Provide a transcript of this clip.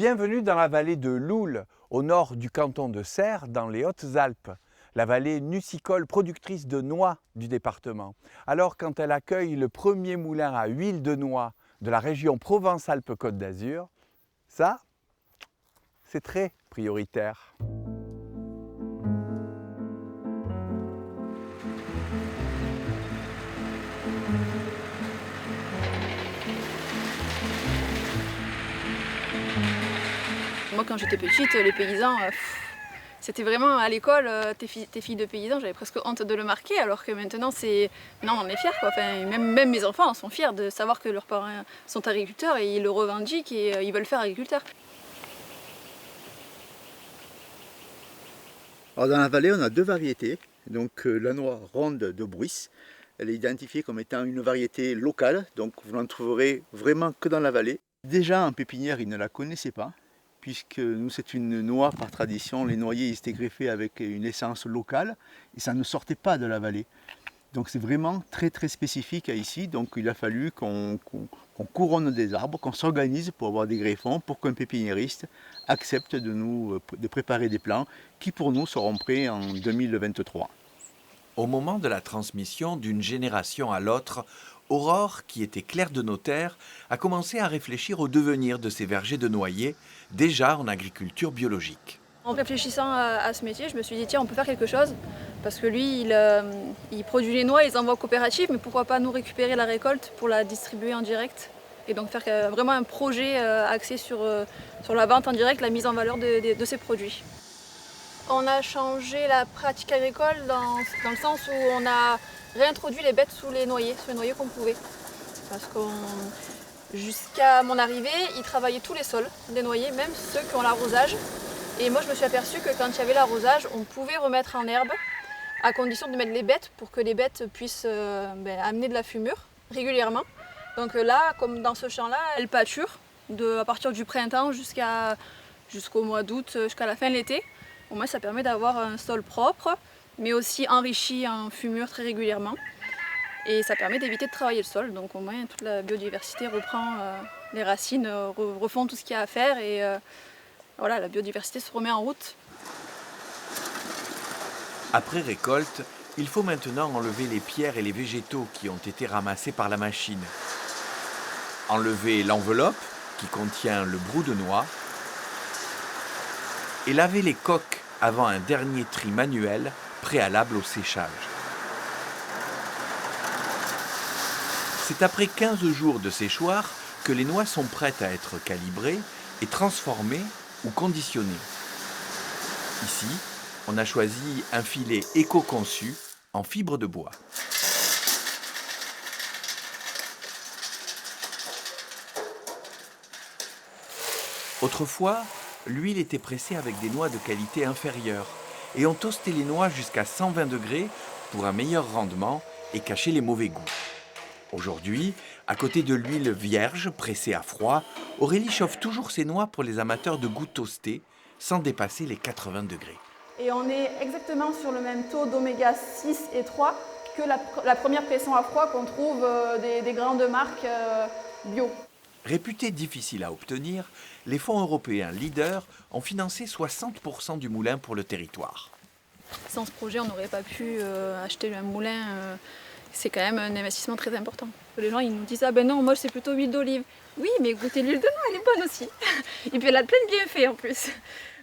Bienvenue dans la vallée de l'Oule, au nord du canton de Serres, dans les Hautes-Alpes, la vallée nucicole productrice de noix du département. Alors quand elle accueille le premier moulin à huile de noix de la région Provence-Alpes-Côte d'Azur, ça, c'est très prioritaire. Moi, quand j'étais petite, les paysans, c'était vraiment à l'école, tes filles de paysans, j'avais presque honte de le marquer, alors que maintenant, non, on est fiers, quoi. Enfin, même mes enfants sont fiers de savoir que leurs parents sont agriculteurs et ils le revendiquent et ils veulent faire agriculteur. Alors dans la vallée, on a deux variétés. Donc la noix ronde de Bruys, elle est identifiée comme étant une variété locale, donc vous n'en trouverez vraiment que dans la vallée. Déjà en pépinière, ils ne la connaissaient pas, puisque nous c'est une noix par tradition, les noyers ils étaient greffés avec une essence locale et ça ne sortait pas de la vallée. Donc c'est vraiment très très spécifique à ici, donc il a fallu qu'on couronne des arbres, qu'on s'organise pour avoir des greffons, pour qu'un pépiniériste accepte de préparer des plants qui pour nous seront prêts en 2023. Au moment de la transmission d'une génération à l'autre, Aurore, qui était clerc de notaire, a commencé à réfléchir au devenir de ces vergers de noyers, déjà en agriculture biologique. En réfléchissant à ce métier, je me suis dit, tiens, on peut faire quelque chose, parce que lui, il produit les noix, il les envoie aux coopératives, mais pourquoi pas nous récupérer la récolte pour la distribuer en direct, et donc faire vraiment un projet axé sur la vente en direct, la mise en valeur de ces produits. On a changé la pratique agricole dans le sens où on a réintroduit les bêtes sous les noyers qu'on pouvait. Parce que jusqu'à mon arrivée, ils travaillaient tous les sols des noyers, même ceux qui ont l'arrosage. Et moi je me suis aperçue que quand il y avait l'arrosage, on pouvait remettre en herbe, à condition de mettre les bêtes pour que les bêtes puissent amener de la fumure régulièrement. Donc là, comme dans ce champ-là, elles pâturent à partir du printemps jusqu'au mois d'août, jusqu'à la fin de l'été. Au moins ça permet d'avoir un sol propre, mais aussi enrichi en fumure très régulièrement. Et ça permet d'éviter de travailler le sol, donc au moins toute la biodiversité reprend les racines, refont tout ce qu'il y a à faire et voilà, la biodiversité se remet en route. Après récolte, il faut maintenant enlever les pierres et les végétaux qui ont été ramassés par la machine. Enlever l'enveloppe qui contient le brou de noix et laver les coques avant un dernier tri manuel préalable au séchage. C'est après 15 jours de séchoir que les noix sont prêtes à être calibrées et transformées ou conditionnées. Ici, on a choisi un filet éco-conçu en fibre de bois. Autrefois, l'huile était pressée avec des noix de qualité inférieure et on toastait les noix jusqu'à 120 degrés pour un meilleur rendement et cacher les mauvais goûts. Aujourd'hui, à côté de l'huile vierge pressée à froid, Aurélie chauffe toujours ses noix pour les amateurs de goût toasté sans dépasser les 80 degrés. Et on est exactement sur le même taux d'oméga 6 et 3 que la première pression à froid qu'on trouve des grandes marques bio. Réputés difficiles à obtenir, les fonds européens leaders ont financé 60% du moulin pour le territoire. Sans ce projet, on n'aurait pas pu acheter un moulin. C'est quand même un investissement très important. Les gens ils nous disent « Ah ben non, moi c'est plutôt huile d'olive ». Oui, mais goûtez l'huile de noix, elle est bonne aussi. Et puis elle a plein de bienfaits en plus.